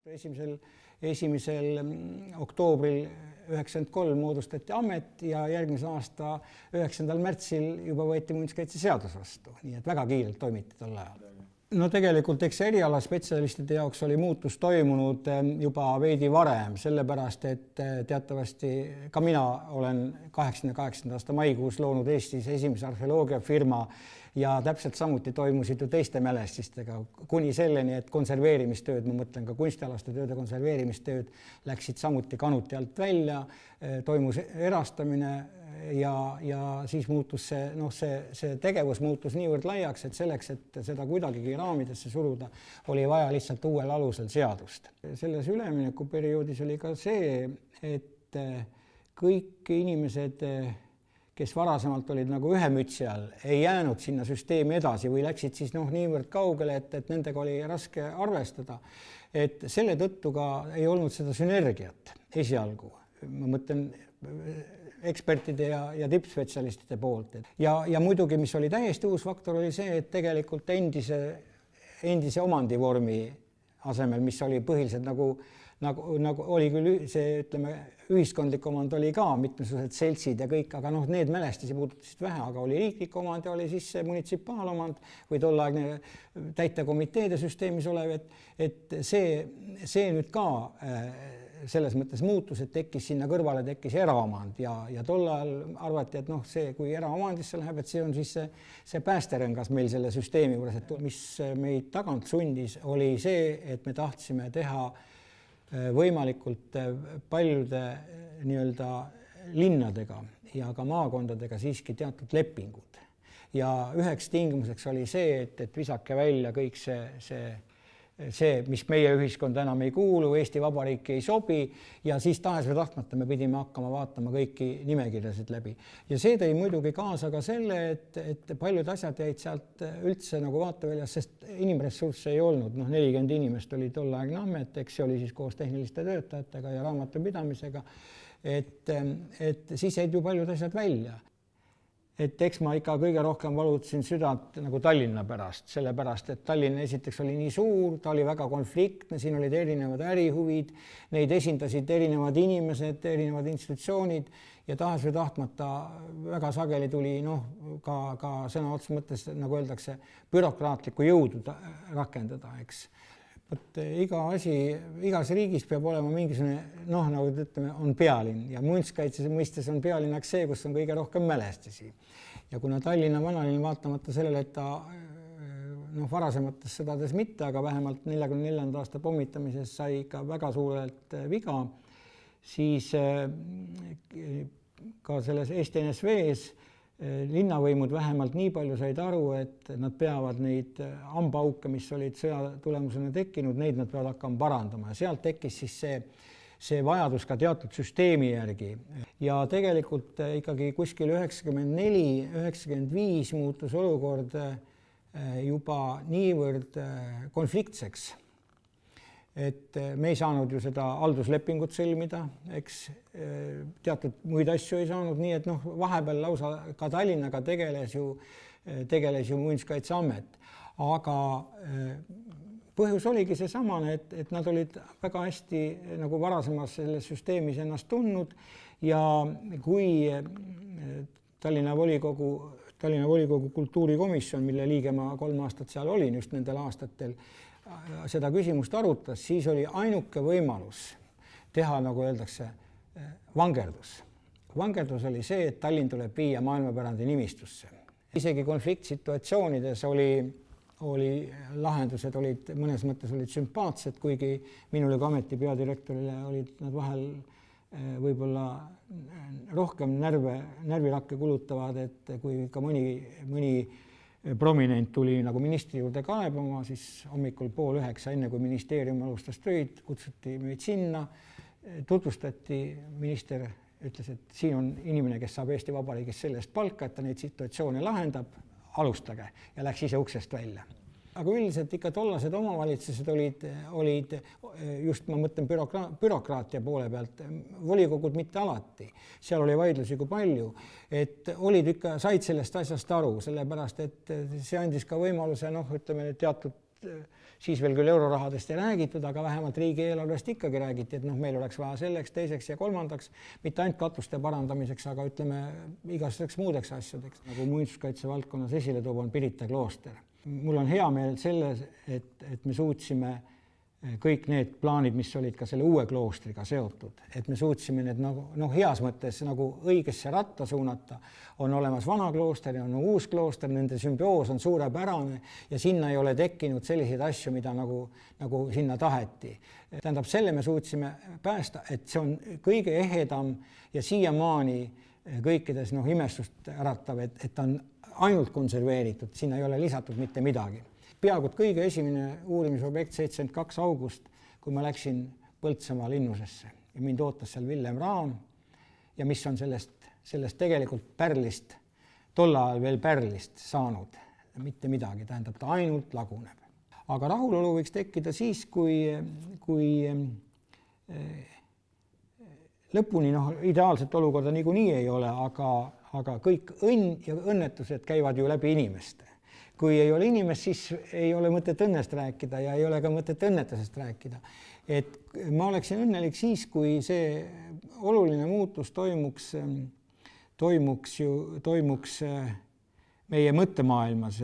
1. oktoobril 1993 moodustati amet ja järgmise aasta 9. märtsil juba võeti muinsuskaitseseadus vastu, nii et väga kiirelt toimiti tol ajal. No tegelikult eks erialaspetsialistide jaoks oli muutus toimunud juba veidi varem, sellepärast et teatavasti ka mina olen 88. aasta maikuus loonud Eestis esimese arheoloogiafirma ja täpselt samuti toimusid ju teiste mälestistega kuni selleni, et konserveerimistööd, ma mõtlen ka kunstialaste tööde konserveerimistööd, läksid samuti kanuti alt välja, toimus erastamine ja siis muutus see tegevus muutus niivõrd laiaks, et selleks, et seda kuidagigi raamidesse suruda, oli vaja lihtsalt uuel alusel seadust. Selles üleminekuperioodis oli ka see, et kõik inimesed, kes varasemalt olid nagu ühe mütsi all, ei jäänud sinna süsteemi edasi või läksid siis niivõrd kaugele, et nendega oli raske arvestada. Et selle tõttu ka ei olnud seda sünergiat esialgu. Ma mõtlen ekspertide ja tippspetsialistide poolt. Ja muidugi, mis oli täiesti uus faktor, oli see, et tegelikult endise omandivormi asemel, mis oli põhiliselt nagu oli küll see, ütleme, ühiskondlik omand oli ka mitmesugused seltsid ja kõik, aga need mälestisi puudutasid vähe, aga oli riiklik omand ja oli siis see munitsipaalomand või tollaegne täitekomiteede süsteemis olev, et see nüüd ka selles mõttes muutus, et sinna kõrvale tekkis eraomand ja tol ajal arvati, et see, kui eraomandisse läheb, et see on siis see päästerõngas meil selle süsteemi juures, et mis meid tagant sundis, oli see, et me tahtsime teha võimalikult paljude nii-öelda linnadega ja ka maakondadega siiski teatud lepingud. Ja üheks tingimuseks oli see, et visake välja kõik see, mis meie ühiskond enam ei kuulu, Eesti Vabariiki ei sobi ja siis tahes või tahtmata me pidime hakkama vaatama kõiki nimekirjasid läbi. Ja see tõi muidugi kaasa ka selle, et paljud asjad jäid sealt üldse nagu vaateväljas, sest inimressursse ei olnud. 40 inimest oli tollaegne amet, eks see oli siis koos tehniliste töötajatega ja raamatupidamisega, et siis jäid ju paljud asjad välja. Et eks ma ikka kõige rohkem valutasin südant nagu Tallinna pärast, sellepärast, et Tallinn esiteks oli nii suur, ta oli väga konfliktne, siin olid erinevad ärihuvid, neid esindasid erinevad inimesed, erinevad institutsioonid ja tahes või tahtmata väga sageli tuli ka sõna otseses mõttes, nagu öeldakse, bürokraatlikku jõudu rakendada, eks. Igas riigis peab olema mingisugune, nagu ütleme, on pealinn ja muinsuskaitse mõistes on pealinnaks see, kus on kõige rohkem mälestisi. Ja kuna Tallinna vanalinn vaatamata sellele, et ta varasemates sõdades mitte, aga vähemalt 44. aasta pommitamises sai ikka väga suurelt viga, siis ka selles Eesti NSV-s linnavõimud vähemalt nii palju said aru, et nad peavad neid hambauke, mis olid sõja tulemusena tekkinud, neid nad peavad hakkama parandama ja sealt tekkis siis see vajadus ka teatud süsteemi järgi. Ja tegelikult ikkagi kuskil 94-95 muutus olukord juba niivõrd konfliktseks, et me ei saanud ju seda halduslepingut sõlmida, eks teatud muid asju ei saanud, nii et vahepeal lausa ka Tallinnaga tegeles ju muinsuskaitseamet. Aga põhjus oligi see samane, et nad olid väga hästi nagu varasemas selles süsteemis ennast tundnud ja kui Tallinna volikogu kultuurikomisjon, mille liige ma 3 aastat seal olin just nendel aastatel, seda küsimust arutas, siis oli ainuke võimalus teha, nagu öeldakse, vangerdus. Vangerdus oli see, et Tallinn tuleb viia maailmapärandi nimistusse. Isegi konfliktsituatsioonides oli lahendused, mõnes mõttes olid sümpaatsed, kuigi minule kui ameti peadirektorile olid nad vahel võib-olla rohkem närvirakke kulutavad, et kui ka mõni prominent tuli nagu ministri juurde kaebama, siis hommikul 8:30, enne kui ministeerium alustas tööd, kutsuti meid sinna, tutvustati, minister ütles, et siin on inimene, kes saab Eesti Vabariigis sellest palka, et ta neid situatsioone lahendab, alustage ja läks ise uksest välja. Aga üldiselt ikka tollased omavalitsused olid just, ma mõtlen bürokraatia poole pealt, volikogud mitte alati. Seal oli vaidlusi kui palju, et said sellest asjast aru, sellepärast, et see andis ka võimaluse, ütleme, teatud siis veel küll eurorahadest ei räägitud, aga vähemalt riigieelarvest ikkagi räägiti, et meil oleks vaja selleks, teiseks ja kolmandaks, mitte ainult katuste parandamiseks, aga ütleme igasuguseks muudeks asjadeks, nagu muinsuskaitse valdkonnas esile toob, on Pirita klooster. Mul on hea meel selles, et me suutsime kõik need plaanid, mis olid ka selle uue kloostriga seotud, et me suutsime need heas mõttes nagu õigesse ratta suunata. On olemas vana klooster ja on uus klooster, nende sümbioos on suurepärane ja sinna ei ole tekkinud selliseid asju, mida nagu sinna taheti. Tähendab, selle me suutsime päästa, et see on kõige ehedam ja siiamaani kõikides imestust äratav, et ta on ainult konserveeritud, sinna ei ole lisatud mitte midagi. Peaaegu kõige esimene uurimisobjekt 72. august, kui ma läksin Põltsamaa linnusesse ja mind ootas seal Villem Raam ja mis on sellest tegelikult pärlist, tol ajal veel pärlist saanud, mitte midagi, tähendab, ta ainult laguneb. Aga rahulolu võiks tekkida siis, kui lõpuni ideaalset olukorda niikuinii ei ole, aga kõik õnn ja õnnetused käivad ju läbi inimeste. Kui ei ole inimest, siis ei ole mõtet õnnest rääkida ja ei ole ka mõtet õnnetusest rääkida. Et ma oleksin õnnelik siis, kui see oluline muutus toimuks meie mõttemaailmas